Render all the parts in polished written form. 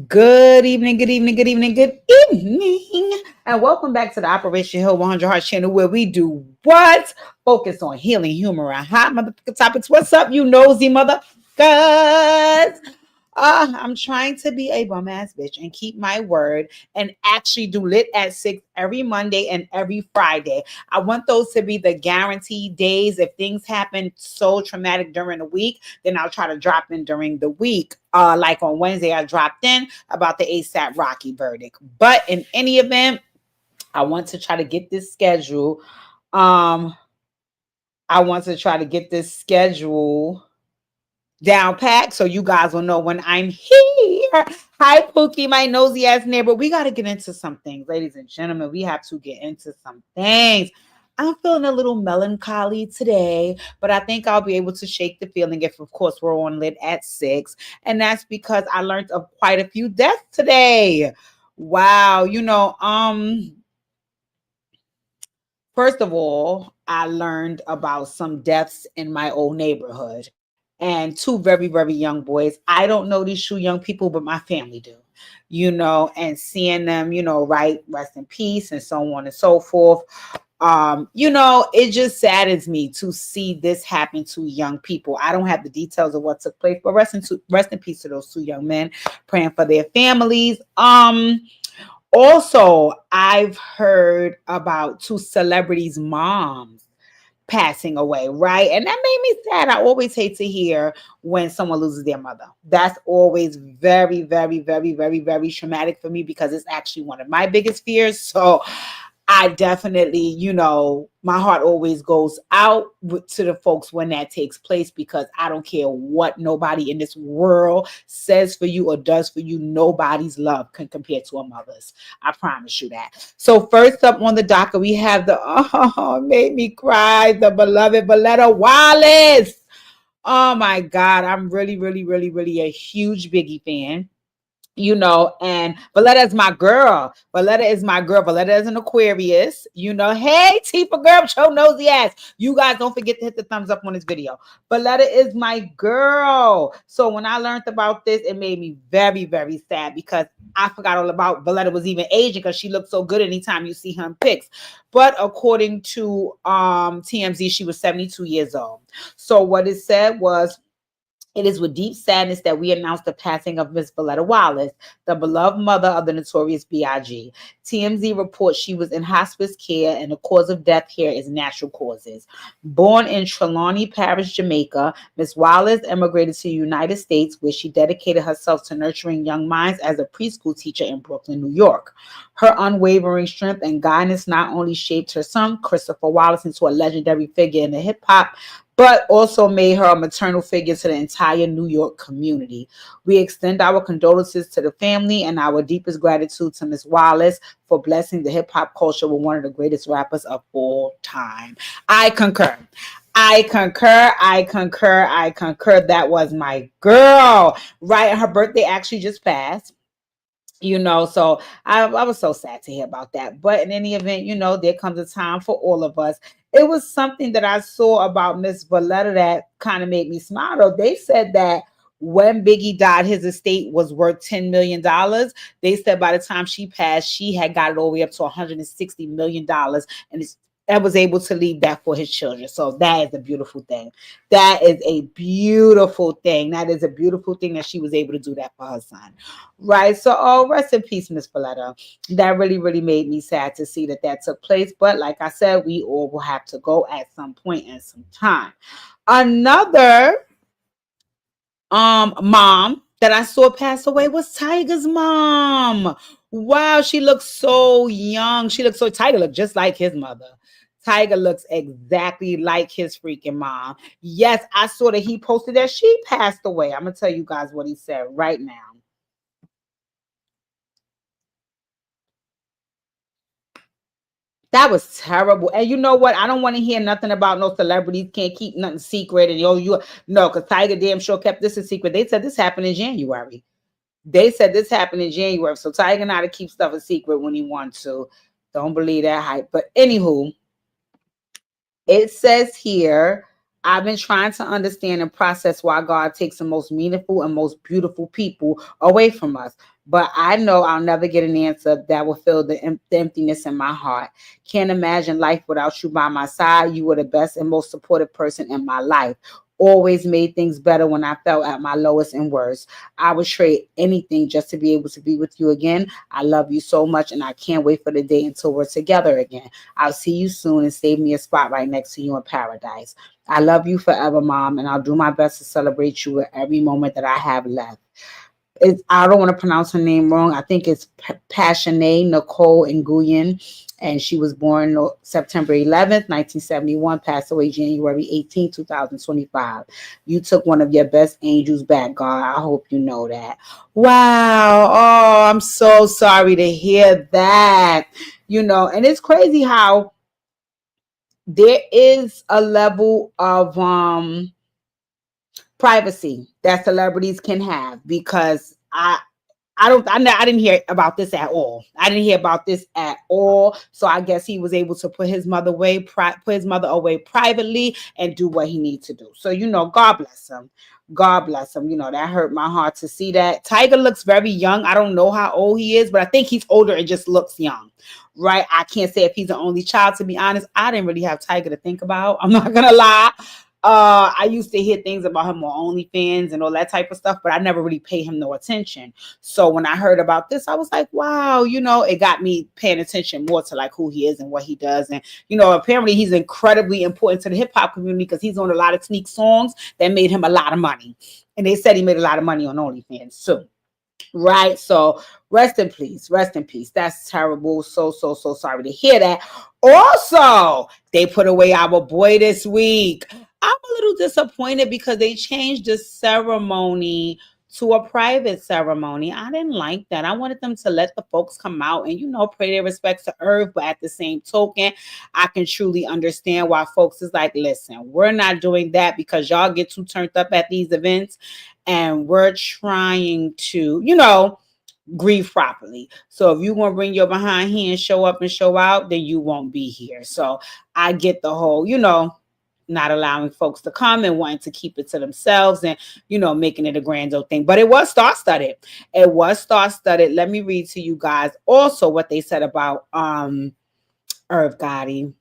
Good evening, good evening, good evening, good evening. And welcome back to the Operation Hill 100 Heart channel where we do what? Focus on healing, humor, and hot motherfucking topics. What's up, you nosy motherfuckers? I'm trying to be a bum ass bitch and keep my word and actually do lit at 6 every Monday and every Friday. I want those to be the guaranteed days. If things happen so traumatic during the week, then I'll try to drop in during the week. Like on Wednesday, I dropped in about the ASAP Rocky verdict. But in any event, I want to try to get this schedule. Um, I want to try to get this schedule down packed so you guys will know when I'm here. Hi, Pookie, my nosy ass neighbor. We got to get into some things, ladies and gentlemen. We have to get into some things. I'm feeling a little melancholy today, but I think I'll be able to shake the feeling if, of course, we're on lit at 6. And that's because I learned of quite a few deaths today. Wow. First of all, I learned about some deaths in my old neighborhood and two very, very young boys. I don't know these two young people, but my family do, and seeing them, right, rest in peace and so on and so forth. It just saddens me to see this happen to young people. I don't have the details of what took place, but rest in peace to those two young men, praying for their families. Also, I've heard about two celebrities' moms passing away, right? And that made me sad. I always hate to hear when someone loses their mother. That's always very, very, very, very, very traumatic for me because it's actually one of my biggest fears. So I definitely, my heart always goes out to the folks when that takes place because I don't care what nobody in this world says for you or does for you. Nobody's love can compare to a mother's. I promise you that. So first up on the docket, we have made me cry, the beloved Voletta Wallace. Oh my God. I'm really, really, really, really a huge Biggie fan. And Voletta is my girl. Voletta is my girl. Voletta is an Aquarius. Hey, Tifa girl, with your nosy ass. You guys don't forget to hit the thumbs up on this video. Voletta is my girl. So when I learned about this, it made me very, very sad because I forgot all about Voletta was even aging because she looked so good anytime you see her in pics. But according to TMZ, she was 72 years old. So what it said was, it is with deep sadness that we announce the passing of Miss Voletta Wallace, the beloved mother of the notorious B.I.G. TMZ reports she was in hospice care and the cause of death here is natural causes. Born in Trelawney Parish, Jamaica, Miss Wallace emigrated to the United States where she dedicated herself to nurturing young minds as a preschool teacher in Brooklyn, New York. Her unwavering strength and guidance not only shaped her son, Christopher Wallace, into a legendary figure in the hip-hop, but also made her a maternal figure to the entire New York community. We extend our condolences to the family and our deepest gratitude to Miss Wallace for blessing the hip-hop culture with one of the greatest rappers of all time. I concur. I concur. I concur. I concur. That was my girl. Right. Her birthday actually just passed. So I was so sad to hear about that. But in any event, there comes a time for all of us. It was something that I saw about Miss Voletta that kind of made me smile. Though they said that when Biggie died, his estate was worth $10 million. They said by the time she passed, she had got it all the way up to $160 million. And and was able to leave that for his children. So that is a beautiful thing. That is a beautiful thing. That is a beautiful thing that she was able to do that for her son. Right. So, rest in peace, Miss Voletta. That really, really made me sad to see that took place. But like I said, we all will have to go at some point and some time. Another mom that I saw pass away was Tiger's mom. Wow, she looks so young. She looks so Tiger looked just like his mother. Tiger looks exactly like his freaking mom. Yes, I saw that he posted that she passed away. I'm gonna tell you guys what he said right now. That was terrible. And you know what? I don't want to hear nothing about no celebrities can't keep nothing secret. And you no, because Tiger damn sure kept this a secret. They said this happened in January. They said this happened in January. So Tiger know how to keep stuff a secret when he wants to. Don't believe that hype. But anywho, it says here, I've been trying to understand and process why God takes the most meaningful and most beautiful people away from us. but I know I'll never get an answer that will fill the emptiness in my heart. Can't imagine life without you by my side. You were the best and most supportive person in my life. Always made things better when I felt at my lowest and worst. I would trade anything just to be able to be with you again. I love you so much, and I can't wait for the day until we're together again. I'll see you soon, and save me a spot right next to you in paradise. I love you forever, Mom, and I'll do my best to celebrate you at every moment that I have left. I don't want to pronounce her name wrong. I think it's Passionate Nicole Nguyen, and she was born September 11th, 1971, passed away January 18th, 2025. You took one of your best angels back, God. I hope you know that. Wow. Oh, I'm so sorry to hear that. And it's crazy how there is a level of privacy that celebrities can have, because I didn't hear about this at all. I didn't hear about this at all. So I guess he was able to put his mother away privately and do what he needs to do. So God bless him. God bless him. That hurt my heart to see that. Tiger looks very young. I don't know how old he is, but I think he's older and just looks young. Right? I can't say if he's the only child, to be honest. I didn't really have Tiger to think about. I'm not gonna lie. I used to hear things about him on OnlyFans and all that type of stuff, but I never really paid him no attention. So when I heard about this, I was like, wow, it got me paying attention more to like who he is and what he does. And, apparently he's incredibly important to the hip hop community, because he's on a lot of sneak songs that made him a lot of money. And they said he made a lot of money on OnlyFans too. Right. So rest in peace. Rest in peace. That's terrible. So sorry to hear that. Also, they put away our boy this week. I'm a little disappointed because they changed the ceremony to a private ceremony. I didn't like that. I wanted them to let the folks come out and, pay their respects to Irv. But at the same token, I can truly understand why folks is like, listen, we're not doing that because y'all get too turned up at these events. And we're trying to, grieve properly. So if you want to bring your behind here and show up and show out, then you won't be here. So I get the whole, not allowing folks to come and wanting to keep it to themselves and, making it a grand old thing. But it was star-studded. It was star-studded. Let me read to you guys also what they said about Irv Gotti.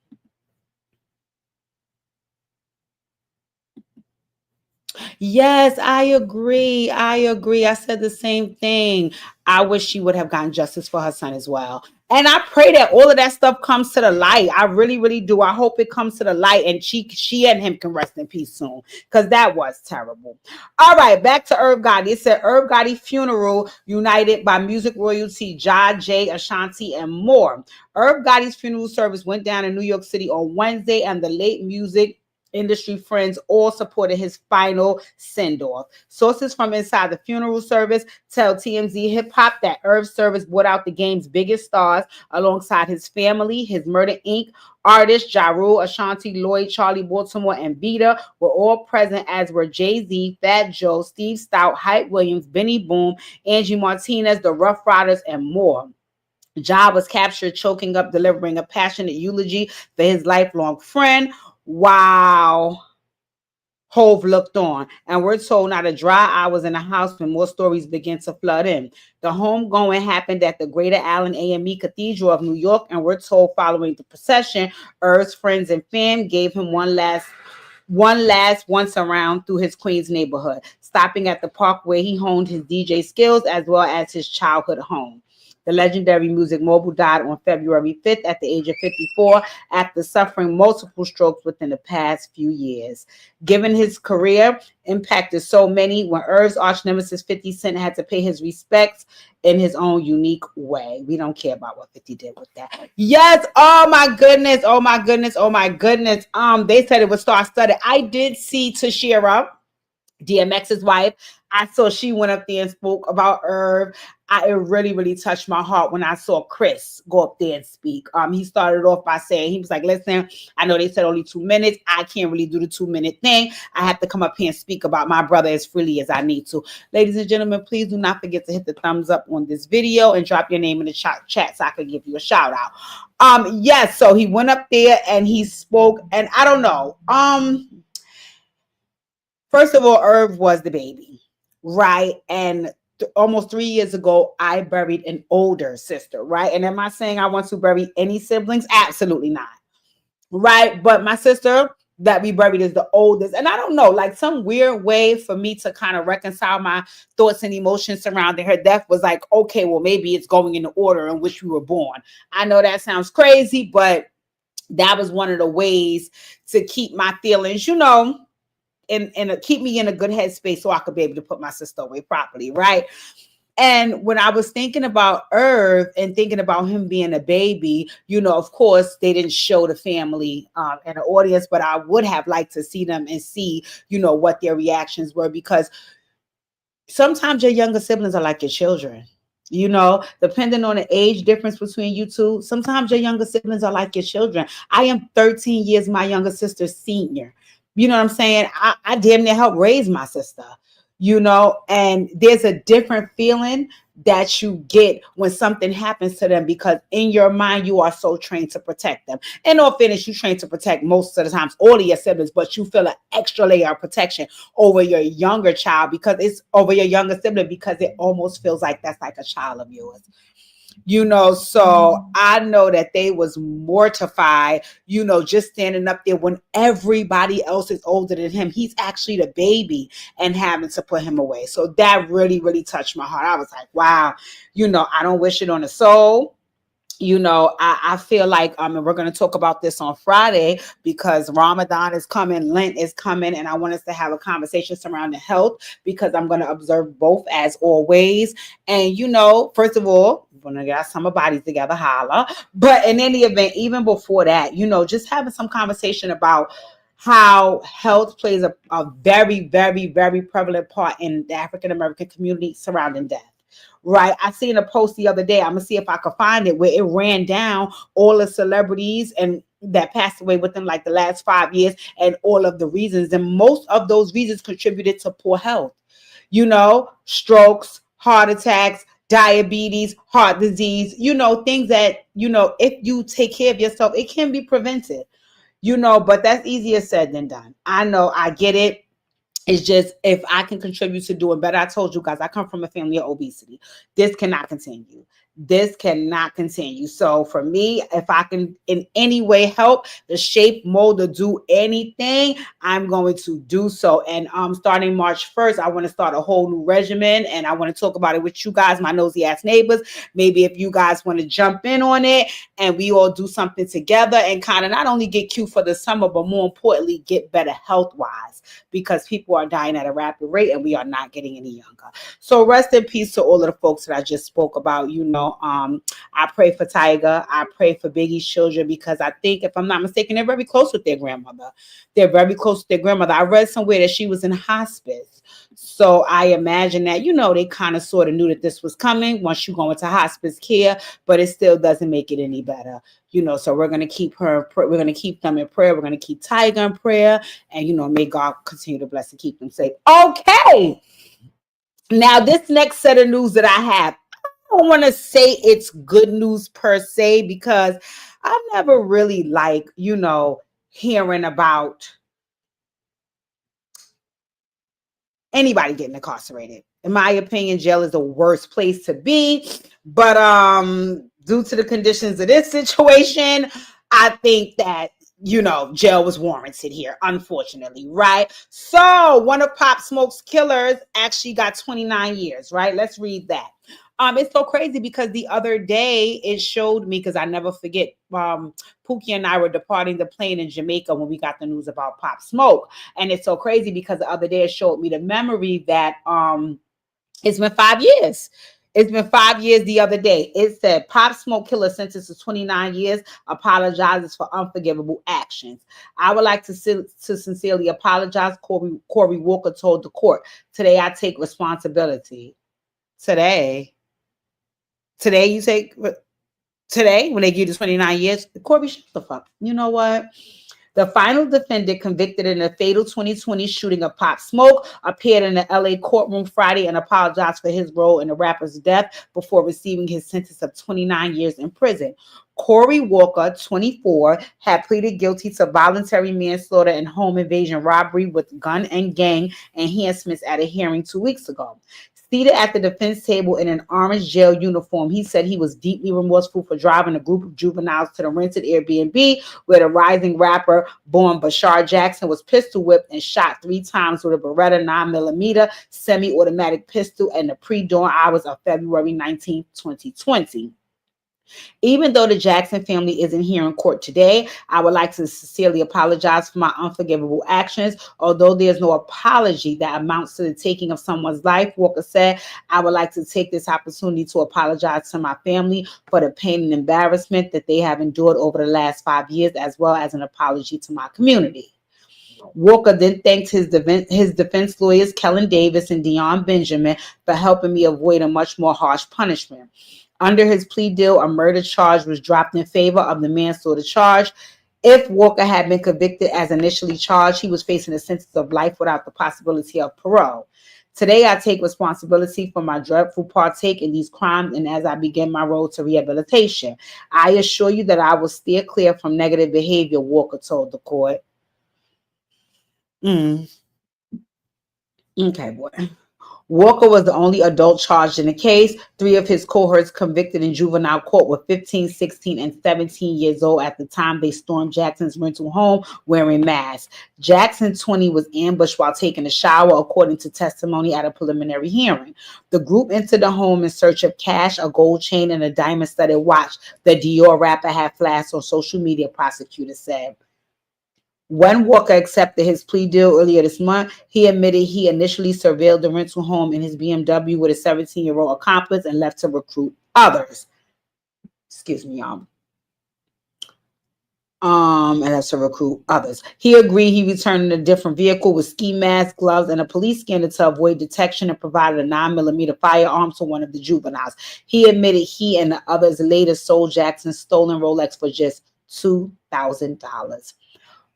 Yes, I agree. I said the same thing. I wish she would have gotten justice for her son as well. And I pray that all of that stuff comes to the light. I really, really do. I hope it comes to the light and she and him can rest in peace soon, because that was terrible. All right, back to Irv Gotti. It said Irv Gotti funeral united by music royalty, Ja, Jay, Ashanti, and more. Irv Gotti's funeral service went down in New York City on Wednesday, and the late music industry friends all supported his final send-off. Sources from inside the funeral service tell TMZ Hip Hop that Irv's service brought out the game's biggest stars alongside his family. His Murder Inc. artists Ja Rule, Ashanti, Lloyd, Charlie Baltimore, and Beta were all present, as were Jay-Z, Fat Joe, Steve Stout, Hype Williams, Benny Boom, Angie Martinez, the Rough Riders, and more. Ja was captured choking up, delivering a passionate eulogy for his lifelong friend. Wow. Hove looked on, and we're told not a dry eye was in the house when more stories began to flood in. The homegoing happened at the Greater Allen AME Cathedral of New York, and we're told following the procession, Irv's friends and fam gave him one last once around through his Queens neighborhood, stopping at the park where he honed his DJ skills as well as his childhood home. The legendary music mogul died on February 5th at the age of 54 after suffering multiple strokes within the past few years. Given his career impacted so many, when Irv's arch nemesis 50 Cent had to pay his respects in his own unique way. We don't care about what 50 did with that. Yes, oh my goodness, oh my goodness, oh my goodness. They said it was star-studded. I did see Tashira, DMX's wife. I saw she went up there and spoke about Irv. It really, really touched my heart when I saw Chris go up there and speak. He started off by saying, he was like, listen, I know they said only 2 minutes. I can't really do the 2-minute thing. I have to come up here and speak about my brother as freely as I need to. Ladies and gentlemen, please do not forget to hit the thumbs up on this video and drop your name in the chat so I could give you a shout out. Yes, so he went up there and he spoke, and I don't know. First of all, Irv was the baby, right? And almost 3 years ago, I buried an older sister, right? And am I saying I want to bury any siblings? Absolutely not. Right. But my sister that we buried is the oldest. And I don't know, like some weird way for me to kind of reconcile my thoughts and emotions surrounding her death was like, okay, well, maybe it's going in the order in which we were born. I know that sounds crazy, but that was one of the ways to keep my feelings, and keep me in a good headspace so I could be able to put my sister away properly. Right. And when I was thinking about Irv and thinking about him being a baby, of course, they didn't show the family and the audience, but I would have liked to see them and see, what their reactions were, because sometimes your younger siblings are like your children. Depending on the age difference between you two, sometimes your younger siblings are like your children. I am 13 years my younger sister's senior. You know what I'm saying? I damn near helped raise my sister, and there's a different feeling that you get when something happens to them, because in your mind, you are so trained to protect them. In all fairness, you trained to protect most of the times all of your siblings, but you feel an extra layer of protection over your younger child, because it's over your younger sibling, because it almost feels like that's like a child of yours. So I know that they was mortified, just standing up there when everybody else is older than him. He's actually the baby, and having to put him away. So that really, really touched my heart. I was like, wow, I don't wish it on a soul. I feel like, and we're going to talk about this on Friday, because Ramadan is coming, Lent is coming, and I want us to have a conversation surrounding health, because I'm going to observe both as always. And, first of all, we're going to get our summer bodies together, holla. But in any event, even before that, just having some conversation about how health plays a very, very, very prevalent part in the African-American community surrounding death. Right. I seen a post the other day. I'm gonna see if I could find it, where it ran down all the celebrities and that passed away within like the last 5 years, and all of the reasons. And most of those reasons contributed to poor health. Strokes, heart attacks, diabetes, heart disease, things that, if you take care of yourself, it can be prevented, but that's easier said than done. I know, I get it. It's just, if I can contribute to doing better. I told you guys, I come from a family of obesity. This cannot continue. This cannot continue. So for me, if I can in any way help the shape, mold, or do anything, I'm going to do so. And starting March 1st, I want to start a whole new regimen, and I want to talk about it with you guys, my nosy ass neighbors. Maybe if you guys want to jump in on it, and we all do something together, and kind of not only get cute for the summer, but more importantly, get better health-wise, because people are dying at a rapid rate, and we are not getting any younger. So rest in peace to all of the folks that I just spoke about. I pray for Tiger. I pray for Biggie's children, because I think, if I'm not mistaken, they're very close with their grandmother. They're very close with their grandmother. I read somewhere that she was in hospice. So I imagine that, they kind of sort of knew that this was coming once you go into hospice care, but it still doesn't make it any better. So we're going to keep her, we're going to keep them in prayer. We're going to keep Tiger in prayer, and, may God continue to bless and keep them safe. Okay. Now, this next set of news that I have, I don't want to say it's good news per se, because I never really like, hearing about anybody getting incarcerated. In my opinion, jail is the worst place to be. But due to the conditions of this situation, I think that, jail was warranted here, unfortunately, right? So one of Pop Smoke's killers actually got 29 years, right? Let's read that. It's so crazy, because the other day it showed me, because I never forget, Pookie and I were departing the plane in Jamaica when we got the news about Pop Smoke. And it's so crazy, because the other day it showed me the memory that it's been 5 years. It's been 5 years the other day. It said Pop Smoke killer sentenced to 29 years, apologizes for unforgivable actions. I would like to sincerely apologize, Corey Walker told the court. Today I take responsibility. Today you take, today, when they give you 29 years, Corey, shut the fuck. You know what? The final defendant convicted in the fatal 2020 shooting of Pop Smoke appeared in the LA courtroom Friday and apologized for his role in the rapper's death before receiving his sentence of 29 years in prison. Corey Walker, 24, had pleaded guilty to voluntary manslaughter and home invasion robbery with gun and gang enhancements at a hearing 2 weeks ago. Seated at the defense table in an orange jail uniform, he said he was deeply remorseful for driving a group of juveniles to the rented Airbnb where the rising rapper born Bashar Jackson was pistol whipped and shot 3 times with a Beretta 9mm semi-automatic pistol in the pre-dawn hours of February 19, 2020. Even though the Jackson family isn't here in court today, I would like to sincerely apologize for my unforgivable actions. Although there's no apology that amounts to the taking of someone's life, Walker said, I would like to take this opportunity to apologize to my family for the pain and embarrassment that they have endured over the last 5 years, as well as an apology to my community. Walker then thanked his defense lawyers, Kellen Davis and Dion Benjamin, for helping me avoid a much more harsh punishment. Under his plea deal, a murder charge was dropped in favor of the manslaughter charge. If Walker had been convicted as initially charged, he was facing a sentence of life without the possibility of parole. Today, I take responsibility for my dreadful partake in these crimes, and as I begin my road to rehabilitation, I assure you that I will steer clear from negative behavior, Walker told the court. Okay, boy. Walker was the only adult charged in the case. 3 of his cohorts convicted in juvenile court were 15, 16, and 17 years old at the time they stormed Jackson's rental home wearing masks. Jackson, 20, was ambushed while taking a shower, according to testimony at a preliminary hearing. The group entered the home in search of cash, a gold chain, and a diamond-studded watch the Dior rapper had flashed on social media, prosecutors said. When Walker accepted his plea deal earlier this month, he admitted he initially surveilled the rental home in his BMW with a 17-year-old accomplice and left to recruit others. Excuse me, y'all. And that's to recruit others. He agreed he returned in a different vehicle with ski masks, gloves, and a police scanner to avoid detection and provided a 9mm firearm to one of the juveniles. He admitted he and the others later sold Jackson's stolen Rolex for just $2,000.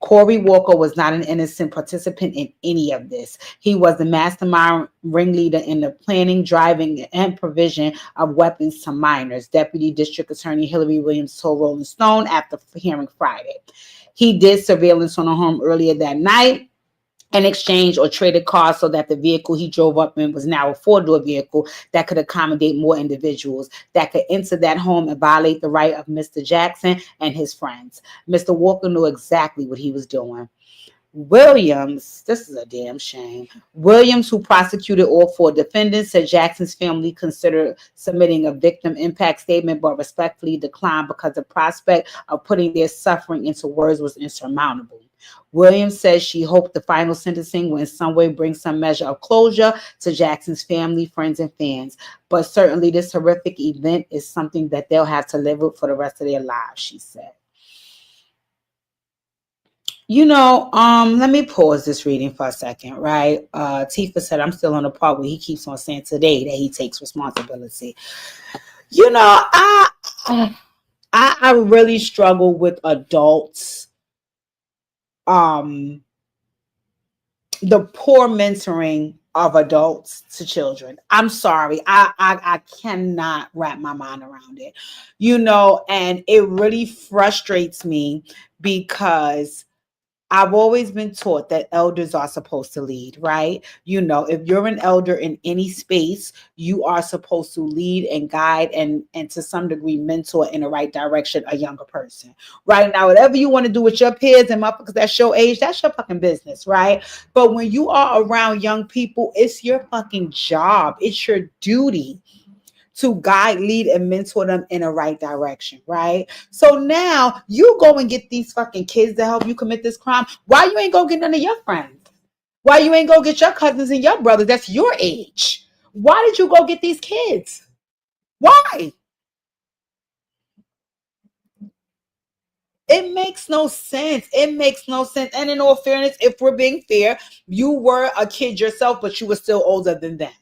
Corey Walker was not an innocent participant in any of this. He was the mastermind ringleader in the planning, driving, and provision of weapons to minors, Deputy District Attorney Hillary Williams told Rolling Stone after hearing Friday. He did surveillance on a home earlier that night and exchanged or traded cars so that the vehicle he drove up in was now a 4-door vehicle that could accommodate more individuals that could enter that home and violate the right of Mr. Jackson and his friends. Mr. Walker knew exactly what he was doing. Williams, this is a damn shame. Williams, who prosecuted all 4 defendants, said Jackson's family considered submitting a victim impact statement, but respectfully declined because the prospect of putting their suffering into words was insurmountable. Williams says she hoped the final sentencing will in some way bring some measure of closure to Jackson's family, friends, and fans. But certainly this horrific event is something that they'll have to live with for the rest of their lives, she said. Let me pause this reading for a second, right? Tifa said, I'm still on the part where he keeps on saying today that he takes responsibility. I really struggle with adults. The poor mentoring of adults to children. I'm sorry. I cannot wrap my mind around it. And it really frustrates me because I've always been taught that elders are supposed to lead, right? If you're an elder in any space, you are supposed to lead and guide and to some degree mentor in the right direction a younger person. Right now, whatever you want to do with your peers and motherfuckers that's your age, that's your fucking business, right? But when you are around young people, it's your fucking job. It's your duty to guide, lead, and mentor them in the right direction, right? So now you go and get these fucking kids to help you commit this crime. Why you ain't go get none of your friends? Why you ain't go get your cousins and your brothers that's your age? Why did you go get these kids? Why? It makes no sense. It makes no sense. And in all fairness, if we're being fair, you were a kid yourself, but you were still older than them.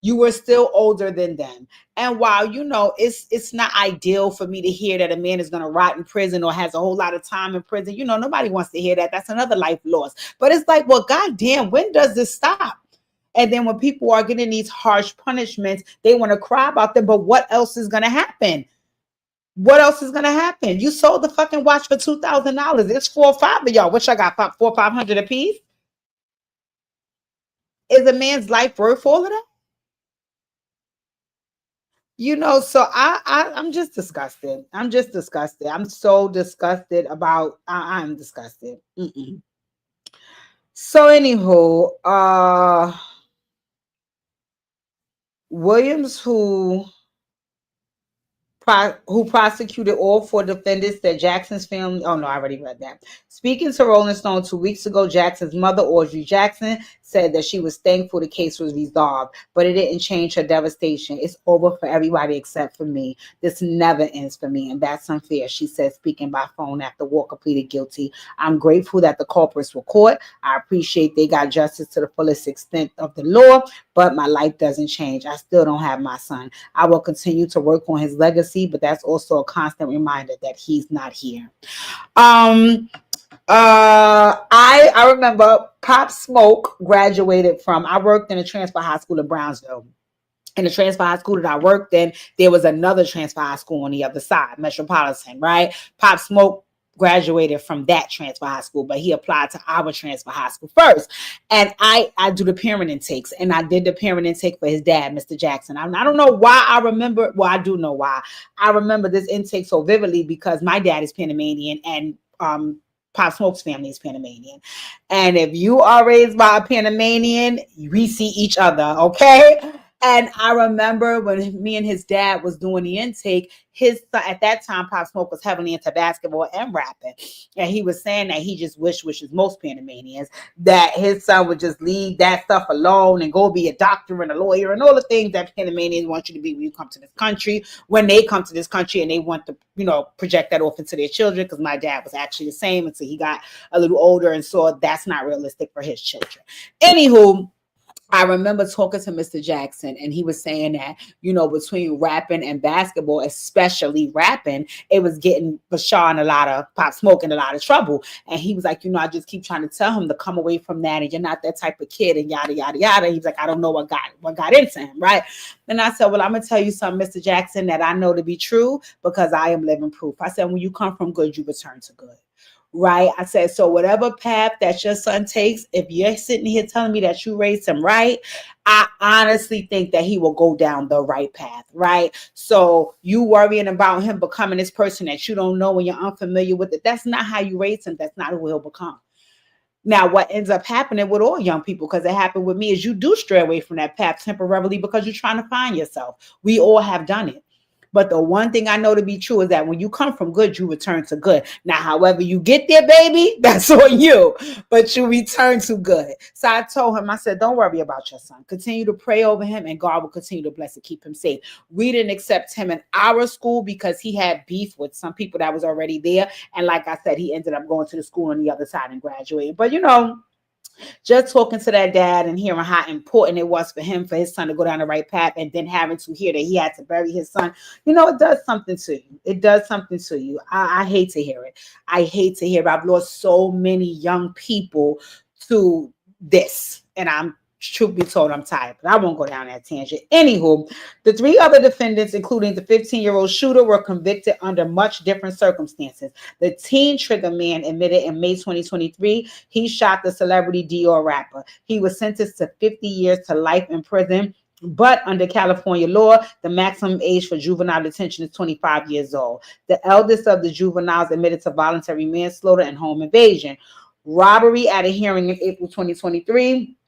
You were still older than them. And while, it's not ideal for me to hear that a man is going to rot in prison or has a whole lot of time in prison. Nobody wants to hear that. That's another life loss. But it's like, well, goddamn, when does this stop? And then when people are getting these harsh punishments, they want to cry about them. But what else is going to happen? What else is going to happen? You sold the fucking watch for $2,000. It's 4 or 5 of y'all. Which I got 400 or 500 a piece. Is a man's life worth all of that? So I'm just disgusted. I'm just disgusted. I'm so disgusted about. I'm disgusted. Mm-mm. So anywho, Williams, who prosecuted all four defendants that Jackson's family. Oh no, I already read that. Speaking to Rolling Stone 2 weeks ago, Jackson's mother, Audrey Jackson, said that she was thankful the case was resolved, but it didn't change her devastation. It's over for everybody except for me. This never ends for me, and that's unfair, she said, speaking by phone after Walker pleaded guilty. I'm grateful that the culprits were caught. I appreciate they got justice to the fullest extent of the law, but my life doesn't change. I still don't have my son. I will continue to work on his legacy, but that's also a constant reminder that he's not here. Um, I remember Pop Smoke graduated from. I worked in a transfer high school in Brownsville. In the transfer high school that I worked in, there was another transfer high school on the other side, Metropolitan, right? Pop Smoke graduated from that transfer high school, but he applied to our transfer high school first. And I do the parent intakes, and I did the parent intake for his dad, Mr. Jackson. I don't know why I remember. Well, I do know why. I remember this intake so vividly because my dad is Panamanian, and Pop Smoke's family is Panamanian. And if you are raised by a Panamanian, we see each other, okay? And I remember when me and his dad was doing the intake, his son, at that time, Pop Smoke was heavily into basketball and rapping. And he was saying that he just wishes most Panamanians, that his son would just leave that stuff alone and go be a doctor and a lawyer and all the things that Panamanians want you to be when you come to this country, when they come to this country and they want to, project that off into their children. Because my dad was actually the same until he got a little older and saw that's not realistic for his children. Anywho, I remember talking to Mr. Jackson, and he was saying that, between rapping and basketball, especially rapping, it was getting Bashar and a lot of Pop Smoke in a lot of trouble. And he was like, I just keep trying to tell him to come away from that, and you're not that type of kid, and yada, yada, yada. He was like, I don't know what got into him, right? And I said, well, I'm going to tell you something, Mr. Jackson, that I know to be true because I am living proof. I said, when you come from good, you return to good. Right. I said, so whatever path that your son takes, if you're sitting here telling me that you raised him right, I honestly think that he will go down the right path. Right. So you worrying about him becoming this person that you don't know and you're unfamiliar with it. That's not how you raise him. That's not who he'll become. Now, what ends up happening with all young people, because it happened with me, is you do stray away from that path temporarily because you're trying to find yourself. We all have done it. But the one thing I know to be true is that when you come from good, you return to good. Now, however you get there, baby, that's on you. But you return to good. So I told him, I said, don't worry about your son. Continue to pray over him, and God will continue to bless and keep him safe. We didn't accept him in our school because he had beef with some people that was already there. And like I said, he ended up going to the school on the other side and graduating. But, just talking to that dad and hearing how important it was for his son to go down the right path, and then having to hear that he had to bury his son, it does something to you. It does something to you. I hate to hear it. I hate to hear it. I've lost so many young people to this, and I'm truth be told, I'm tired, but I won't go down that tangent. Anywho, the three other defendants, including the 15-year-old shooter, were convicted under much different circumstances. The teen trigger man admitted in May 2023 he shot the celebrity Dior rapper. He was sentenced to 50 years to life in prison. But under California law, the maximum age for juvenile detention is 25 years old. The eldest of the juveniles admitted to voluntary manslaughter and home invasion. Robbery at a hearing in April 2023.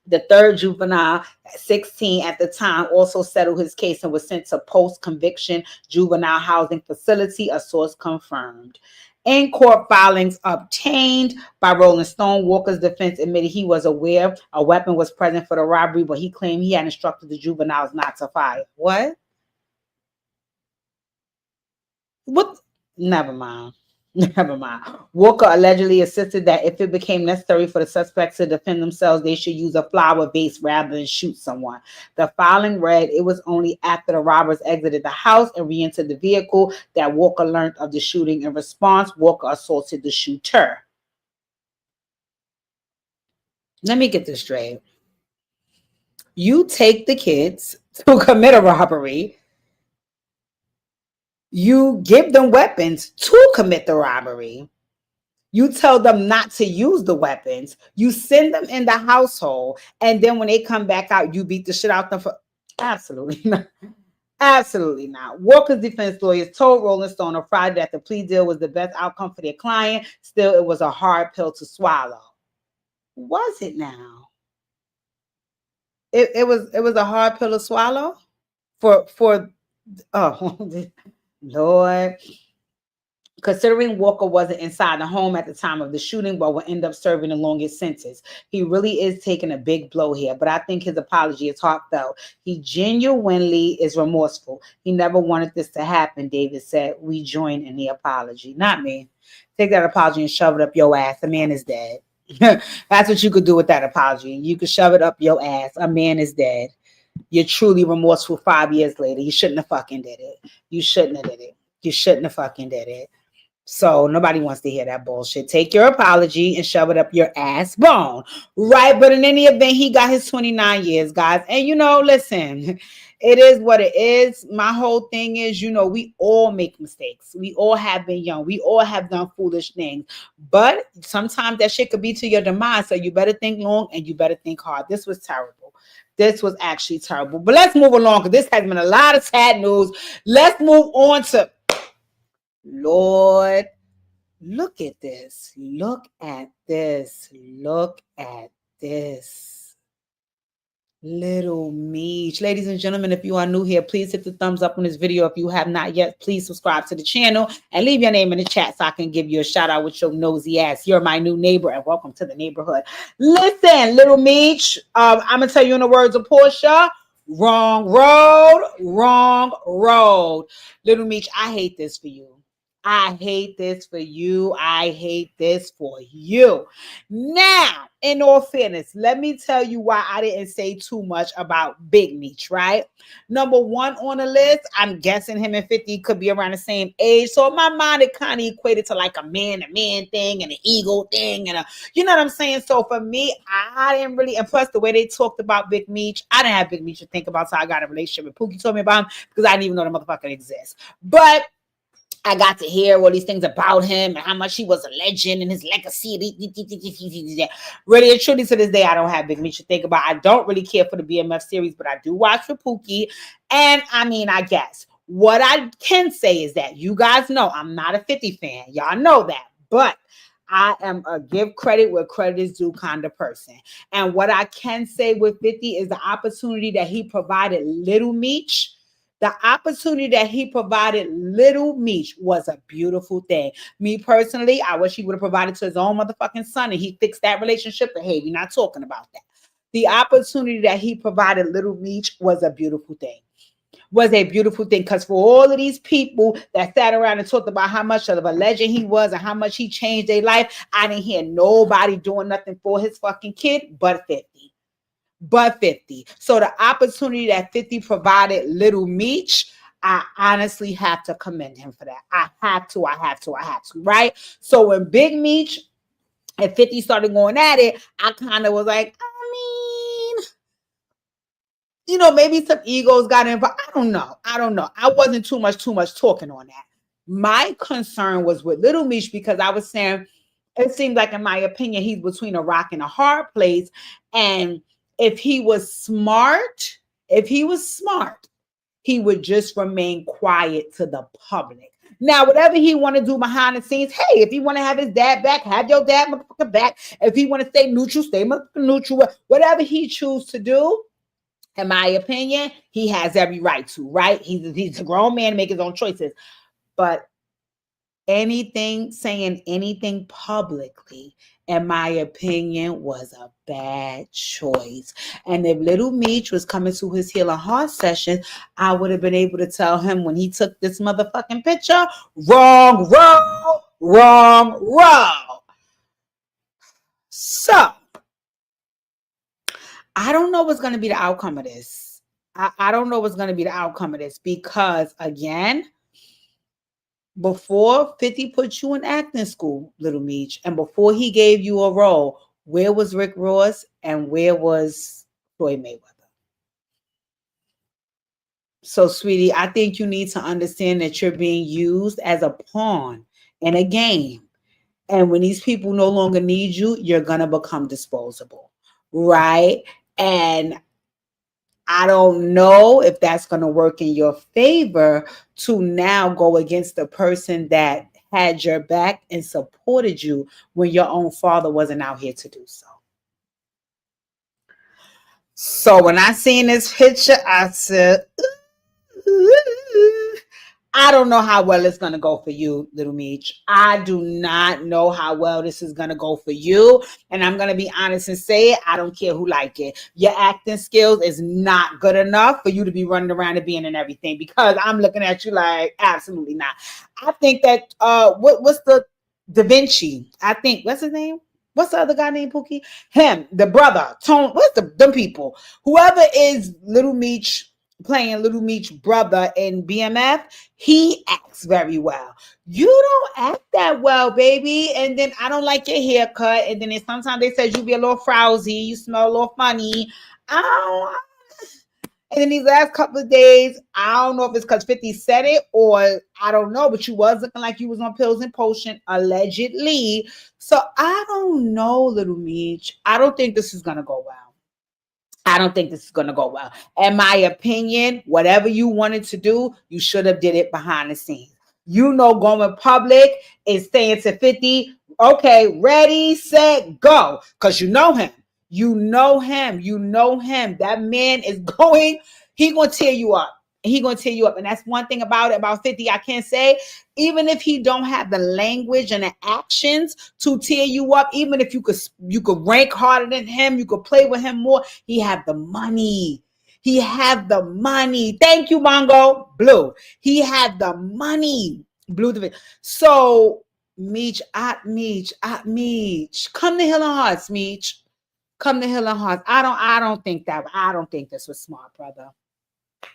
The third juvenile, 16 at the time, also settled his case and was sent to post-conviction juvenile housing facility, a source confirmed. In court filings obtained by Rolling Stone, Walker's defense admitted he was aware a weapon was present for the robbery, but he claimed he had instructed the juveniles not to fire. What? What? Never mind. Never mind. Walker allegedly insisted that if it became necessary for the suspects to defend themselves, they should use a flower vase rather than shoot someone. The filing read, it was only after the robbers exited the house and re-entered the vehicle that Walker learned of the shooting. In response, Walker assaulted the shooter. Let me get this straight. You take the kids to commit a robbery. You give them weapons to commit the robbery. You tell them not to use the weapons. You send them in the household. And then when they come back out, you beat the shit out of them for absolutely not. Absolutely not. Walker's defense lawyers told Rolling Stone on Friday that the plea deal was the best outcome for their client. Still, it was a hard pill to swallow. Was it now? It was a hard pill to swallow for oh Lord. Considering Walker wasn't inside the home at the time of the shooting, but will end up serving the longest sentence. He really is taking a big blow here, but I think his apology is heartfelt. He genuinely is remorseful. He never wanted this to happen, David said. We join in the apology. Not me. Take that apology and shove it up your ass. The man is dead. That's what you could do with that apology. You could shove it up your ass. A man is dead. You're truly remorseful 5 years later. You shouldn't have fucking did it. You shouldn't have did it. You shouldn't have fucking did it. So nobody wants to hear that bullshit. Take your apology and shove it up your ass bone. Right? But in any event, he got his 29 years, guys. And listen, it is what it is. My whole thing is, we all make mistakes. We all have been young. We all have done foolish things. But sometimes that shit could be to your demise. So you better think long and you better think hard. This was terrible. This was actually terrible. But let's move along because this has been a lot of sad news. Let's move on to Lord. Look at this. Look at this. Look at this. Lil Meech. Ladies and gentlemen, if you are new here, please hit the thumbs up on this video. If you have not yet, please subscribe to the channel and leave your name in the chat so I can give you a shout out with your nosy ass. You're my new neighbor and welcome to the neighborhood. Listen, Lil Meech, I'm going to tell you in the words of Portia, wrong road, wrong road. Lil Meech, I hate this for you. I hate this for you. I hate this for you. Now, in all fairness, let me tell you why I didn't say too much about Big Meech, right? Number one on the list, I'm guessing him and 50 could be around the same age. So in my mind, it kind of equated to like a man-to-man thing and an ego thing. And you know what I'm saying? So for me, I didn't really impress the way they talked about Big Meech. I didn't have Big Meech to think about, so I got a relationship with Pookie told me about him because I didn't even know the motherfucker exists. But I got to hear all these things about him and how much he was a legend and his legacy. Really and truly to this day, I don't have Big Meech to think about. I don't really care for the BMF series, but I do watch for Pookie. And I guess what I can say is that you guys know I'm not a 50 fan. Y'all know that. But I am a give credit where credit is due kind of person. And what I can say with 50 is the opportunity that he provided Lil Meech. The opportunity that he provided Lil Meech was a beautiful thing. Me personally, I wish he would have provided to his own motherfucking son and he fixed that relationship. But hey, we're not talking about that. The opportunity that he provided Lil Meech was a beautiful thing. Because for all of these people that sat around and talked about how much of a legend he was and how much he changed their life, I didn't hear nobody doing nothing for his fucking kid but 50. So the opportunity that 50 provided Lil Meech, I honestly have to commend him for that. I have to, right? So when Big Meech and 50 started going at it, I kind of was like, maybe some egos got involved. I don't know. I wasn't too much talking on that. My concern was with Lil Meech because I was saying, it seemed like, in my opinion, he's between a rock and a hard place. And if he was smart, he would just remain quiet to the public. Now, whatever he want to do behind the scenes, hey, if he want to have his dad back, have your dad motherfucker back. If he want to stay neutral, stay neutral. Whatever he choose to do, in my opinion, he has every right to, right? He's a grown man to make his own choices. But saying anything publicly, in my opinion, was a bad choice. And if Lil Meech was coming to his healing heart session, I would have been able to tell him when he took this motherfucking picture, wrong road. So, I don't know what's going to be the outcome of this. I don't know what's going to be the outcome of this because, again, before 50 put you in acting school, Lil Meech, and before he gave you a role, where was Rick Ross and where was Floyd Mayweather? So, sweetie, I think you need to understand that you're being used as a pawn in a game. And when these people no longer need you, you're going to become disposable, right? And I don't know if that's going to work in your favor to now go against the person that had your back and supported you when your own father wasn't out here to do so. So when I seen this picture, I said, I don't know how well it's going to go for you, Little Meech. I do not know how well this is going to go for you. And I'm going to be honest and say it. I don't care who like it. Your acting skills is not good enough for you to be running around and being in everything, because I'm looking at you like, absolutely not. I think that, what's the Da Vinci? I think, what's his name? What's the other guy named Pookie? Him, the brother, Tone, what's them people? Whoever is Little Meech, playing Little Meech brother in BMF, he acts very well. You don't act that well, baby. And then I don't like your haircut. And then sometimes they said you be a little frowsy, you smell a little funny. I don't. And then these last couple of days, I don't know if it's because 50 said it or I don't know, but you was looking like you was on pills and potion, allegedly. So I don't know, Little Meech. I don't think this is going to go well. I don't think this is going to go well. In my opinion, whatever you wanted to do, you should have did it behind the scenes. You know, going public is saying to 50, okay, ready, set, go. Because you know him. You know him. You know him. That man is going, he going to tear you up. He going to tear you up. And that's one thing about it, about 50, I can't say, even if he don't have the language and the actions to tear you up, even if you could rank harder than him, you could play with him more, he have the money. He have the money. Thank you, Mongo. Blue. He had the money. Blue. So, Meech. Come to Hill and Hearts, Meech. Come to Hill and Hearts. I don't think this was smart, brother.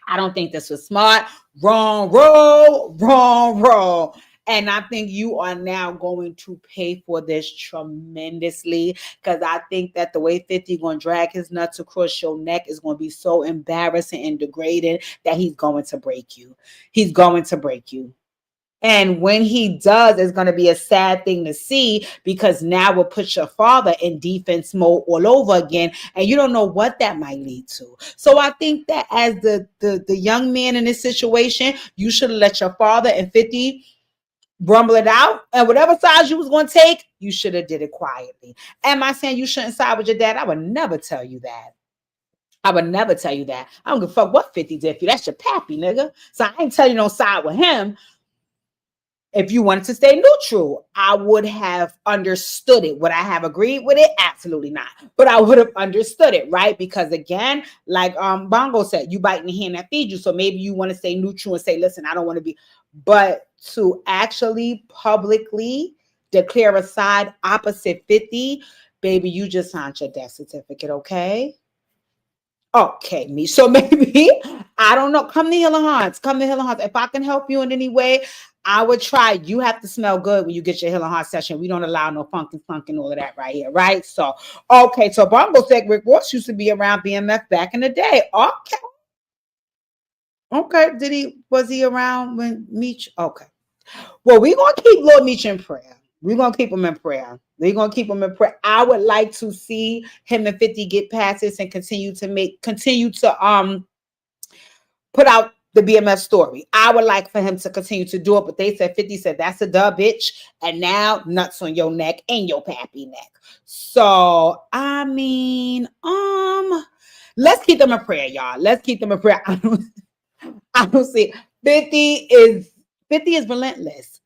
I don't think this was smart. Wrong roll. And I think you are now going to pay for this tremendously, because I think that the way 50 going to drag his nuts across your neck is going to be so embarrassing and degrading that he's going to break you. He's going to break you. And when he does, it's going to be a sad thing to see, because now we'll put your father in defense mode all over again. And you don't know what that might lead to. So I think that as the young man in this situation, you should have let your father and 50 rumble it out. And whatever side you was going to take, you should have did it quietly. Am I saying you shouldn't side with your dad? I would never tell you that. I would never tell you that. I don't give a fuck what 50 did for you. That's your pappy, nigga. So I ain't telling you no side with him. If you wanted to stay neutral, I would have understood it. Would I have agreed with it? Absolutely not. But I would have understood it, right? Because again, like Bongo said, you bite in the hand that feeds you. So maybe you want to stay neutral and say, listen, I don't want to be. But to actually publicly declare a side opposite 50, baby, you just signed your death certificate, okay? Okay, me. So maybe, I don't know. Come to Hill and Hearts. Come to Hill and Hearts. If I can help you in any way, I would try. You have to smell good when you get your Hill and Hearts session. We don't allow no funk and all of that right here, right? So, okay. So Bongo said Rick Ross used to be around BMF back in the day. Okay. Okay. Was he around when Meech? Okay. Well, we're going to keep Lord Meech in prayer. We're going to keep him in prayer. We're going to keep him in prayer. I would like to see him and 50 get past this and continue to put out the BMF story. I would like for him to continue to do it, but they said 50 said that's a dub, bitch. And now nuts on your neck and your pappy neck. So, I mean, let's keep them in prayer, y'all. Let's keep them in prayer. I don't see 50 is relentless.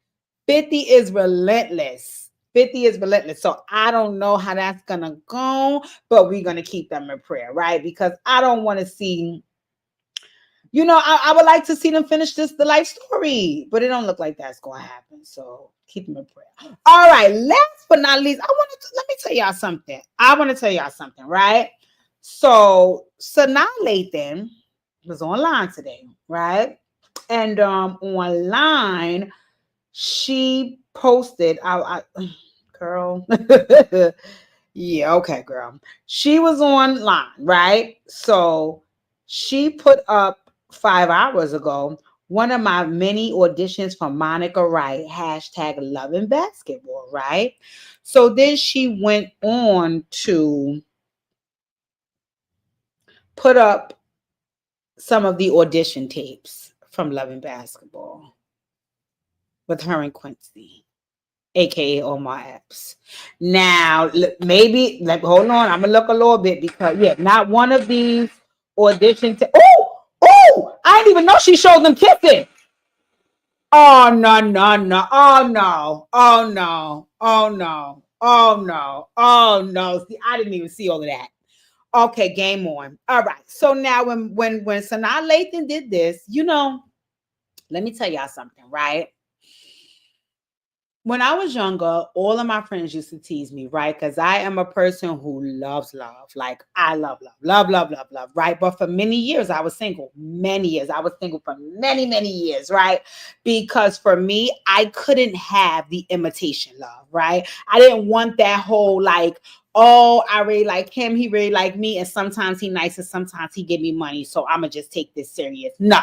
50 is relentless. 50 is relentless. So I don't know how that's gonna go, but we're gonna keep them in prayer, right? Because I don't want to see, I would like to see them finish the life story, but it don't look like that's gonna happen. So keep them in prayer. All right, last but not least, let me tell y'all something. I want to tell y'all something, right? So Sanaa Lathan was online today, right? And online, she posted, girl. Yeah, okay, girl. She was online, right? So she put up 5 hours ago one of my many auditions for Monica Wright, #LoveandBasketball, right? So then she went on to put up some of the audition tapes from Love and Basketball with her and Quincy, aka Omar Epps. Now, maybe like hold on, I'm gonna look a little bit because not one of these audition. Oh, I didn't even know she showed them kissing. Oh no, no, no. Oh no. Oh no. Oh no. Oh no. Oh no. See, I didn't even see all of that. Okay, game on. All right. So now when Sanaa Lathan did this, let me tell y'all something, right? When I was younger, all of my friends used to tease me, right? Because I am a person who loves love. Like, I love love, love, love, love, love, right? But for many years, I was single. Many years. I was single for many, many years, right? Because for me, I couldn't have the imitation love, right? I didn't want that whole like, oh, I really like him. He really like me. And sometimes he nice and sometimes he give me money. So I'm going to just take this serious. No.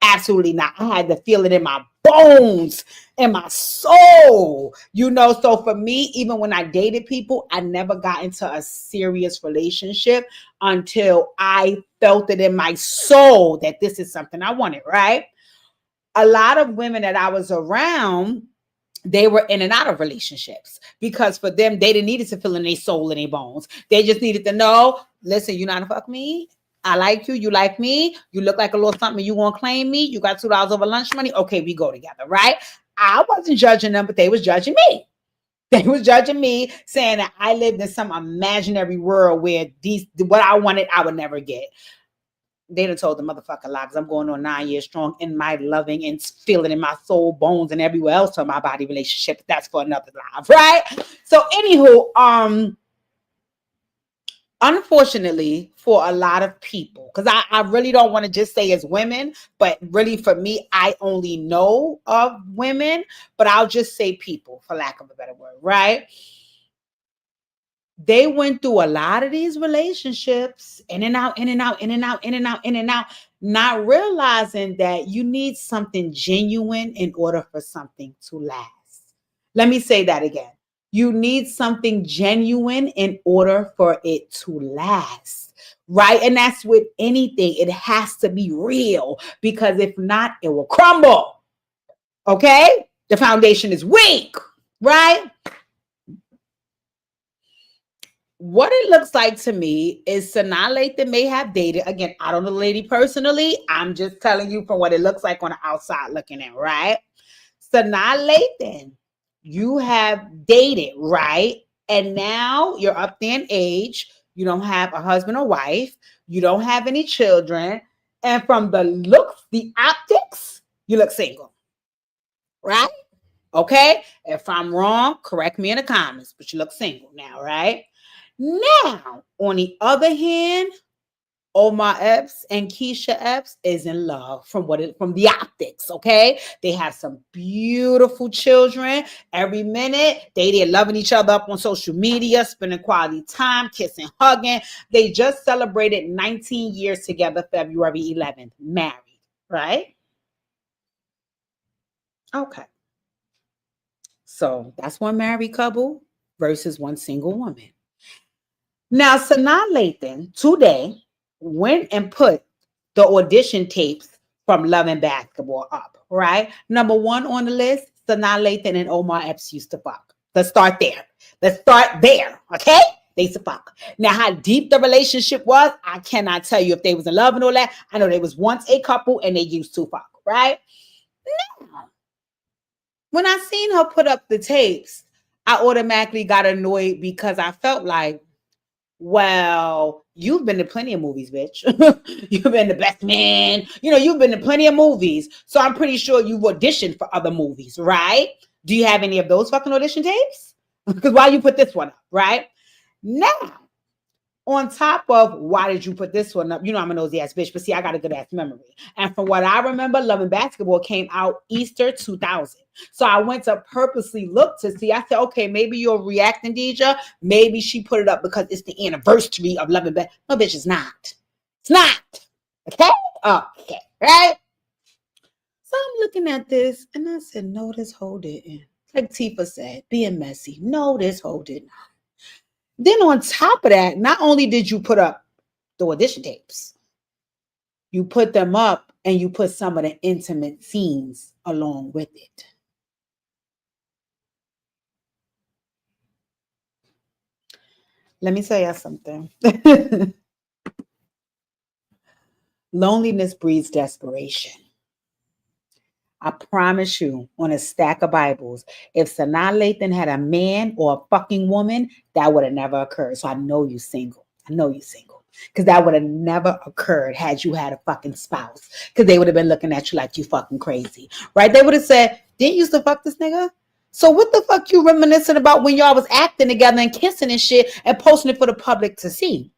Absolutely not. I had to feel it in my bones, in my soul, So for me, even when I dated people, I never got into a serious relationship until I felt it in my soul that this is something I wanted, right? A lot of women that I was around, they were in and out of relationships because for them, they didn't need it to feel in their soul and their bones. They just needed to know, listen, you not to fuck me. I like you. You like me. You look like a little something. You want to claim me. You got $2 over lunch money. Okay, we go together, right? I wasn't judging them, but they was judging me. They was judging me, saying that I lived in some imaginary world where what I wanted, I would never get. They done told the motherfucker lie because I'm going on 9 years strong in my loving and feeling in my soul, bones, and everywhere else to my body relationship. That's for another life, right? So, anywho, unfortunately for a lot of people, because I really don't want to just say as women, but really for me, I only know of women, but I'll just say people for lack of a better word, right? They went through a lot of these relationships in and out, in and out, in and out, in and out, in and out, not realizing that you need something genuine in order for something to last. Let me say that again. You need something genuine in order for it to last, right? And that's with anything. It has to be real because if not, it will crumble. Okay? The foundation is weak, right? What it looks like to me is Sanaa Lathan may have dated. Again, I don't know the lady personally. I'm just telling you from what it looks like on the outside looking in, right? Sanaa Lathan, you have dated, right? And now you're up there in age. You don't have a husband or wife. You don't have any children. And from the looks, the optics, you look single, right? Okay? If I'm wrong, correct me in the comments, but you look single now, right? Now, on the other hand, Omar Epps and Keisha Epps is in love from the optics, okay? They have some beautiful children. Every minute, they're loving each other up on social media, spending quality time, kissing, hugging. They just celebrated 19 years together, February 11th, married, right? Okay. So that's one married couple versus one single woman. Now, Sanaa Lathan today went and put the audition tapes from Love and Basketball up, right? Number one on the list, Sanaa Lathan and Omar Epps used to fuck. Let's start there, okay? They used to fuck. Now, how deep the relationship was, I cannot tell you if they was in love and all that. I know they was once a couple and they used to fuck, right? Now, when I seen her put up the tapes, I automatically got annoyed because I felt like, well, you've been to plenty of movies, bitch. You've been the best man. You've been to plenty of movies. So I'm pretty sure you've auditioned for other movies, right? Do you have any of those fucking audition tapes? Because why you put this one up, right? Now, on top of why did you put this one up? I'm a nosy ass bitch, but see, I got a good ass memory. And from what I remember, Love and Basketball came out Easter 2000. So I went to purposely look to see. I said, okay, maybe you're reacting, Deja. Maybe she put it up because it's the anniversary of Love and Basketball. No, bitch, it's not. It's not. Okay? Okay, right? So I'm looking at this and I said, no, this hoe didn't. Like Tifa said, being messy. No, this hoe didn't. Then on top of that, not only did you put up the audition tapes, You put them up and you put some of the intimate scenes along with it. Let me tell you something. Loneliness breeds desperation. I promise you, on a stack of Bibles, if Sanaa Lathan had a man or a fucking woman, that would have never occurred. So I know you single. I know you single. Because that would have never occurred had you had a fucking spouse. Because they would have been looking at you like you fucking crazy. Right? They would have said, didn't you used to fuck this nigga? So what the fuck you reminiscing about when y'all was acting together and kissing and shit and posting it for the public to see?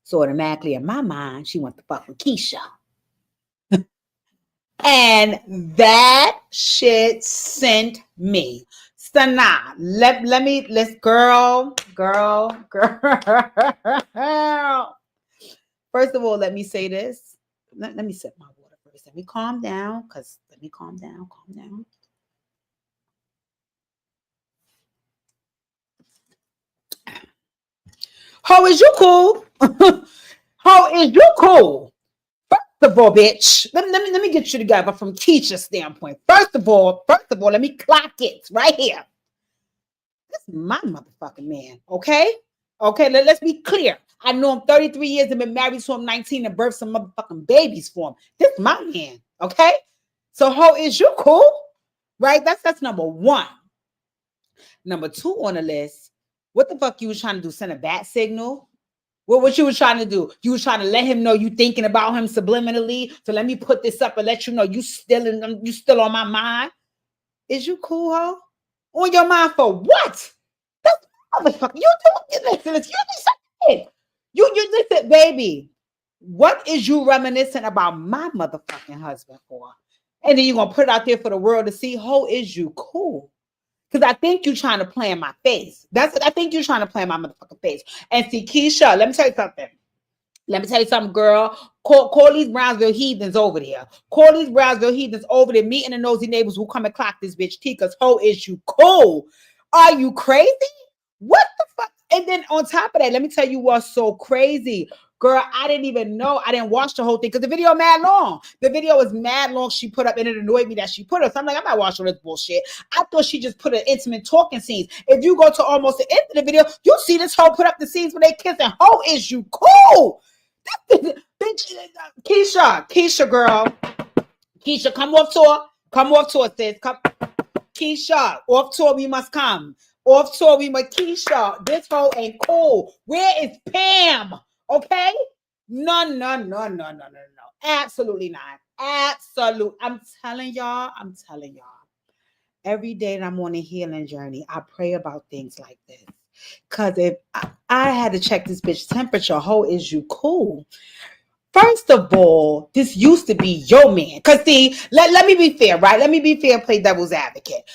So automatically in my mind, she went to fuck with Keisha. And that shit sent me. Sanaa, let's girl. First of all, let me say this. Let me sip my water first. Let me calm down. Calm down. How is you cool? How is you cool? First of all, bitch, let me get you together from Keisha's standpoint. First of all, let me clock it right here. This is my motherfucking man, okay? Okay, let's be clear. I know him 33 years and been married to him 19 and birthed some motherfucking babies for him. This is my man, okay? So how is you cool? Right? That's number one. Number two on the list, what the fuck you was trying to do? Send a bat signal? What you was trying to do? You was trying to let him know you thinking about him subliminally. So let me put this up and let you know you still on my mind. Is you cool, ho? On your mind for what? That's motherfucker. You listen. You listen, baby. What is you reminiscing about my motherfucking husband for? And then you gonna put it out there for the world to see. How is you cool? Because I think you're trying to play in my face. I think you're trying to play in my motherfucking face. And see, Keisha, let me tell you something, girl. Call these Brownsville heathens over there. Call these Brownsville heathens over there. Me and the nosy neighbors will come and clock this bitch. Tika's hoe is you cool. Are you crazy? What the fuck? And then on top of that, let me tell you what's so crazy. Girl, I didn't even know. I didn't watch the whole thing because the video mad long. The video was mad long she put up, and it annoyed me that she put up. So I'm like, I'm not watching this bullshit. I thought she just put an intimate talking scenes. If you go to almost the end of the video, you'll see this hoe put up the scenes where they kissing. How is you cool? Bitch, Keisha, girl. Keisha, come off tour. Come off tour, sis. Come. Keisha, off tour we must come. Off tour we must. Keisha, this hoe ain't cool. Where is Pam? Okay? No. Absolutely not. Absolute. I'm telling y'all. Every day that I'm on a healing journey, I pray about things like this. Because if I had to check this bitch temperature, how is you cool? First of all, this used to be your man. Because see, let me be fair, right? Let me be fair and play devil's advocate.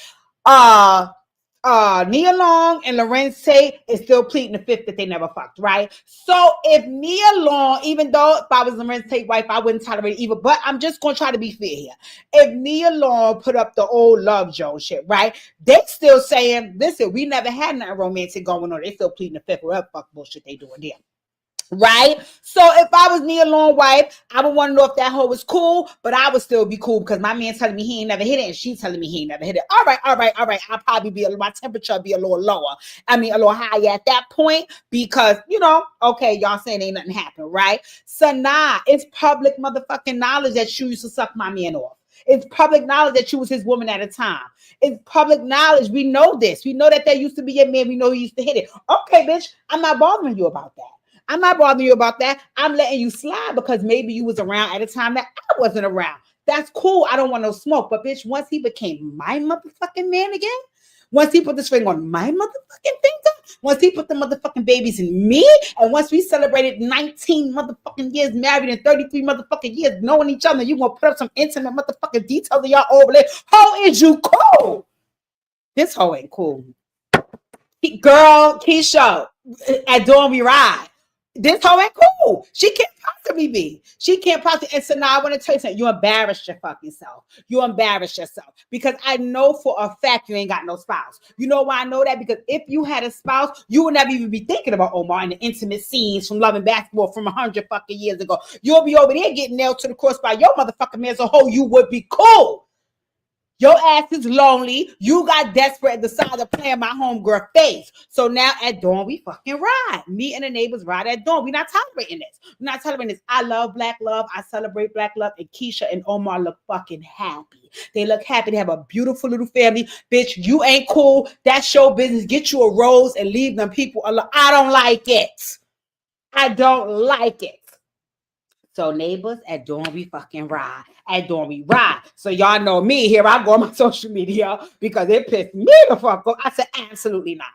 Nia Long and Lorenz Tate is still pleading the fifth that they never fucked, right? So if Nia Long, even though if I was Lorenz Tate's wife, I wouldn't tolerate it either, but I'm just going to try to be fair here. If Nia Long put up the old Love Jones shit, right? They still saying, listen, we never had nothing romantic going on. They still pleading the fifth, whatever fuck bullshit they doing there. Right? So if I was Nia Long's wife, I would want to know if that hoe was cool, but I would still be cool because my man telling me he ain't never hit it and she telling me he ain't never hit it. All right. I'll probably my temperature be a little lower. I mean, a little higher at that point because, okay, y'all saying ain't nothing happened, right? Sanaa, it's public motherfucking knowledge that you used to suck my man off. It's public knowledge that you was his woman at a time. It's public knowledge. We know this. We know that there used to be a man. We know he used to hit it. Okay, bitch, I'm not bothering you about that. I'm not bothering you about that. I'm letting you slide because maybe you was around at a time that I wasn't around. That's cool. I don't want no smoke. But bitch, once he became my motherfucking man again, once he put this ring on my motherfucking finger, once he put the motherfucking babies in me, and once we celebrated 19 motherfucking years married and 33 motherfucking years knowing each other, you gonna put up some intimate motherfucking details of y'all over there. How is you cool? This hoe ain't cool. Girl, Keisha, at Dawn we ride. This hoe ain't cool. She can't possibly be. She can't possibly. And so now I want to tell you something. You embarrassed your fucking self. You embarrassed yourself because I know for a fact you ain't got no spouse. You know why I know that? Because if you had a spouse, you would never even be thinking about Omar and the intimate scenes from Love and Basketball from 100 fucking years ago. You'll be over there getting nailed to the cross by your motherfucking man as a whole. You would be cool. Your ass is lonely. You got desperate and decided to play in my homegirl face. So now at dawn, we fucking ride. Me and the neighbors ride at dawn. We're not tolerating this. We're not tolerating this. I love black love. I celebrate black love. And Keisha and Omar look fucking happy. They look happy. They have a beautiful little family. Bitch, you ain't cool. That's show business. Get you a rose and leave them people alone. I don't like it. I don't like it. So neighbors, at dawn we fucking ride. At dawn we ride. So y'all know me. Here I go on my social media because it pissed me the fuck off. I said absolutely not.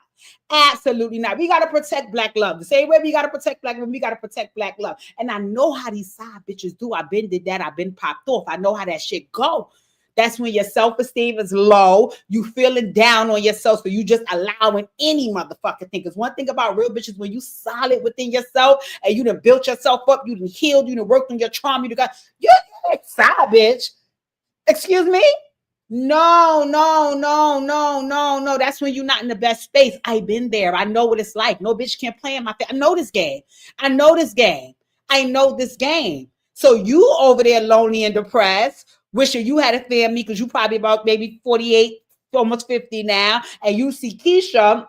Absolutely not. We gotta protect black love. The same way we gotta protect black love, we gotta protect black love. And I know how these side bitches do. I've been did that. I've been popped off. I know how that shit go. That's when your self-esteem is low. You feeling down on yourself. So you just allowing any motherfucking thing. Because one thing about real bitches, when you solid within yourself and you done built yourself up, you done healed, you done worked on your trauma, you done got, you're side bitch. Excuse me? No. That's when you're not in the best space. I've been there. I know what it's like. No bitch can't play in my face. I know this game. I know this game. So you over there lonely and depressed, wishing you had a family because you probably about maybe 48, almost 50 now, and you see Keisha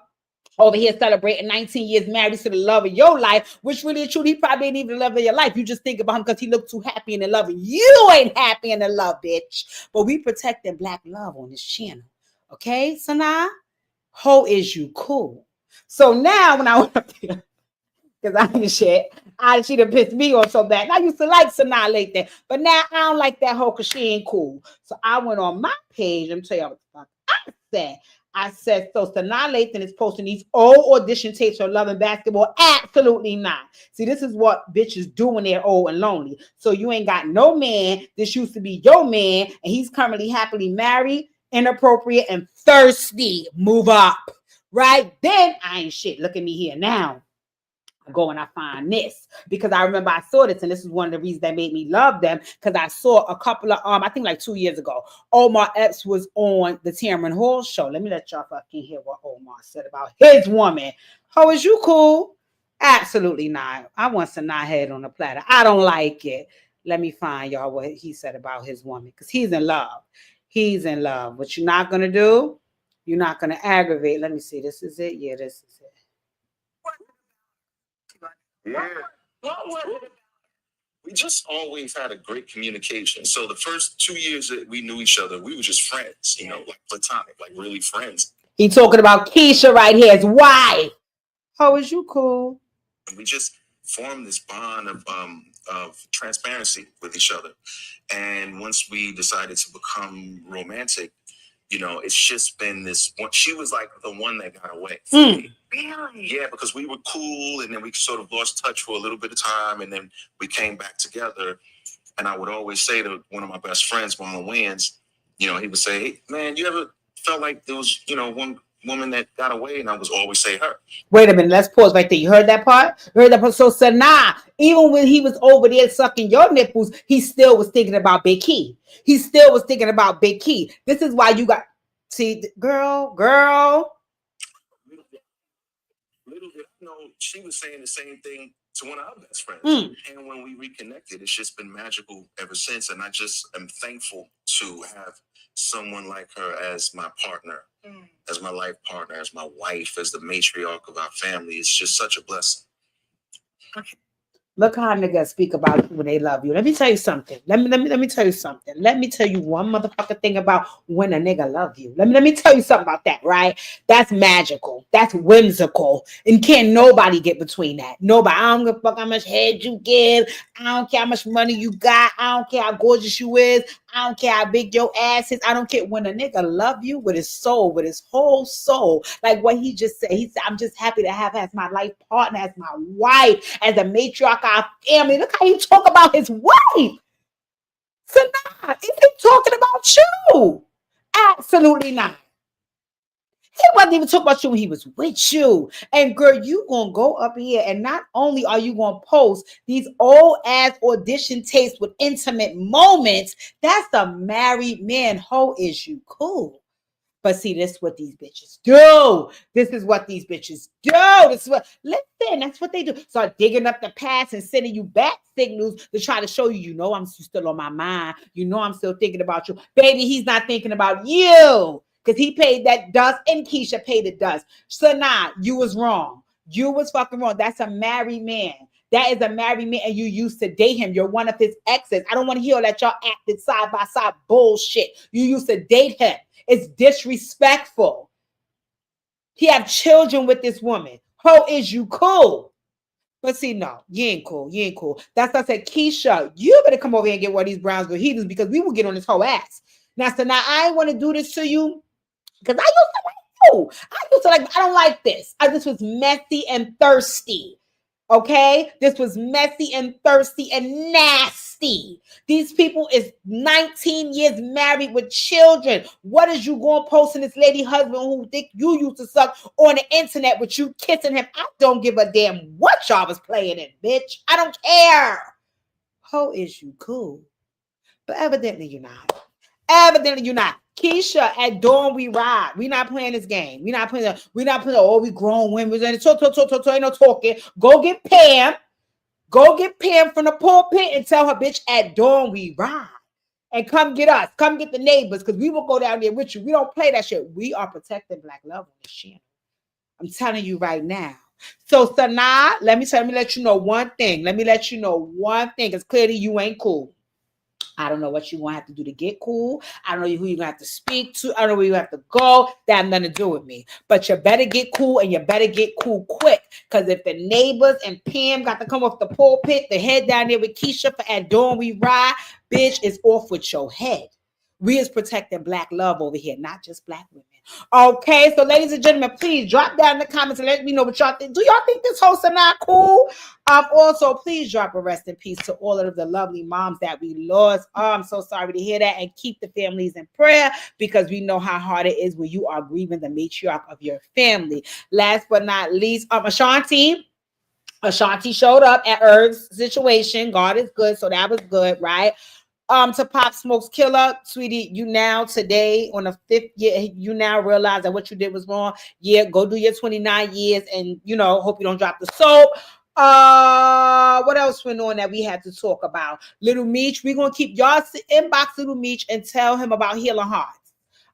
over here celebrating 19 years married to the love of your life, which really and truly, he probably ain't even the love of your life. You just think about him because he looked too happy and in love, and you ain't happy and in love, bitch. But we protecting black love on this channel. Okay, Sanaa? How is you cool? So now when I went up there, because I ain't shit. She done pissed me off so bad. And I used to like Sanaa like that. But now I don't like that hoe because she ain't cool. So I went on my page and tell y'all what the fuck I said. I said, so Sanaa Lathan is posting these old audition tapes for Love and Basketball? Absolutely not. See, this is what bitches do when they're old and lonely. So you ain't got no man. This used to be your man, and he's currently happily married, inappropriate, and thirsty. Move up. Right? Then I ain't shit. Look at me here now. I go and I find this because I remember I saw this, and this is one of the reasons that made me love them, because I saw a couple of I think like 2 years ago, Omar Epps was on the Tamron Hall show. Let me let y'all fucking hear what Omar said about his woman. How is you cool? Absolutely not. I want Sanaa head on the platter. I don't like it. Let me find y'all what he said about his woman, because he's in love. He's in love. What you're not gonna do, you're not gonna aggravate. Let me see. This is it. Yeah, this is it. Yeah. We just always had a great communication. So the first 2 years that we knew each other, we were just friends, like platonic, like really friends. He talking about Keisha right here, his wife. How is you cool? And we just formed this bond of transparency with each other. And once we decided to become romantic, it's just been this one. She was like the one that got away. Really? Yeah, because we were cool, and then we sort of lost touch for a little bit of time, and then we came back together. And I would always say to one of my best friends, Nguyen, he would say, "Hey, man, you ever felt like there was, one woman that got away?" And I would always say her. Wait a minute, let's pause right there. You heard that part? You heard that part? So Sanaa, even when he was over there sucking your nipples, he still was thinking about Big Key. He still was thinking about Big Key. This is why you got, see, girl. Little bit, she was saying the same thing to one of our best friends. And when we reconnected, it's just been magical ever since. And I just am thankful to have someone like her as my partner, as my life partner, as my wife, as the matriarch of our family. It's just such a blessing. Look how niggas speak about you when they love you. Let me tell you something. Let me tell you something. Let me tell you one motherfucking thing about when a nigga love you. Let me tell you something about that, right? That's magical. That's whimsical. And can't nobody get between that. Nobody. I don't give a fuck how much head you give. I don't care how much money you got. I don't care how gorgeous you is. I don't care how big your ass is. I don't care. When a nigga love you with his soul, with his whole soul, like what he just said. He said, I'm just happy to have as my life partner, as my wife, as a matriarch of our family. Look how he talk about his wife. Sanaa, is he talking about you? Absolutely not. He wasn't even talking about you when he was with you. And girl, you gonna go up here and not only are you gonna post these old ass audition tapes with intimate moments, that's a married man. Ho, is you cool? But see, this is what these bitches do. This is what these bitches do. This is what, listen, that's what they do. Start digging up the past and sending you back signals to try to show you, you know, I'm still on my mind. You know, I'm still thinking about you. Baby, he's not thinking about you because he paid that dust and Keisha paid the dust. Sanaa, you was wrong. You was fucking wrong. That's a married man. That is a married man, and you used to date him. You're one of his exes. I don't want to hear that y'all acted side by side bullshit. You used to date him. It's disrespectful. He have children with this woman. Ho, is you cool? But see, no, you ain't cool. You ain't cool. That's why I said, Keisha, you better come over here and get one of these Brownsville heathens because we will get on this whole ass. Now, so now I want to do this to you because I used to like you. I don't like this. This was messy and thirsty. Okay, this was messy and thirsty and nasty. These people is 19 years married with children. What is you going posting this lady husband who think you used to suck on the internet with you kissing him? I don't give a damn what y'all was playing in, bitch. I don't care. Ho, is you cool? But evidently you're not. Evidently you're not. Keisha, at dawn we ride. We not playing this game. We not playing. Oh, we grown women. And talk. Ain't no talking. Go get Pam. Go get Pam from the pulpit and tell her, bitch, at dawn we ride. And come get us. Come get the neighbors because we will go down there with you. We don't play that shit. We are protecting Black love on this channel. I'm telling you right now. So Sanaa, let me let you know one thing. Let me let you know one thing because clearly you ain't cool. I don't know what you're going to have to do to get cool. I don't know who you're going to have to speak to. I don't know where you have to go. That has nothing to do with me. But you better get cool and you better get cool quick. Because if the neighbors and Pam got to come off the pulpit, the head down there with Keisha for at dawn we ride, bitch, is off with your head. We is protecting Black love over here, not just Black women. Okay, so ladies and gentlemen, please drop down in the comments and let me know what y'all think. Do y'all think this hosts are not cool? Also, please drop a rest in peace to all of the lovely moms that we lost. I'm so sorry to hear that, and keep the families in prayer because we know how hard it is when you are grieving the matriarch of your family. Last but not least, Ashanti showed up at Earth's situation. God is good, so that was good, right? To Pop Smoke's killer, sweetie, you now today on the 5th year, you now realize that what you did was wrong. Yeah, go do your 29 years and, you know, hope you don't drop the soap. What else went on that we had to talk about? Lil Meech, we're going to keep y'all inbox Lil Meech and tell him about Healing Hearts.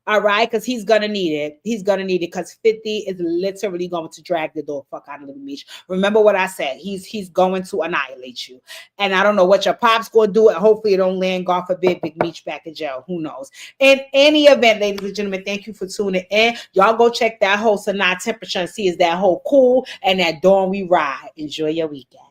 All right, because he's gonna need it. He's gonna need it because 50 is literally going to drag the dog fuck out of Lil Meech. Remember what I said. He's going to annihilate you. And I don't know what your pop's gonna do. And hopefully it don't land, God forbid, Big Meech back in jail. Who knows? In any event, ladies and gentlemen, thank you for tuning in. Y'all go check that whole Sanaa temperature and see is that whole cool and that dawn we ride. Enjoy your weekend.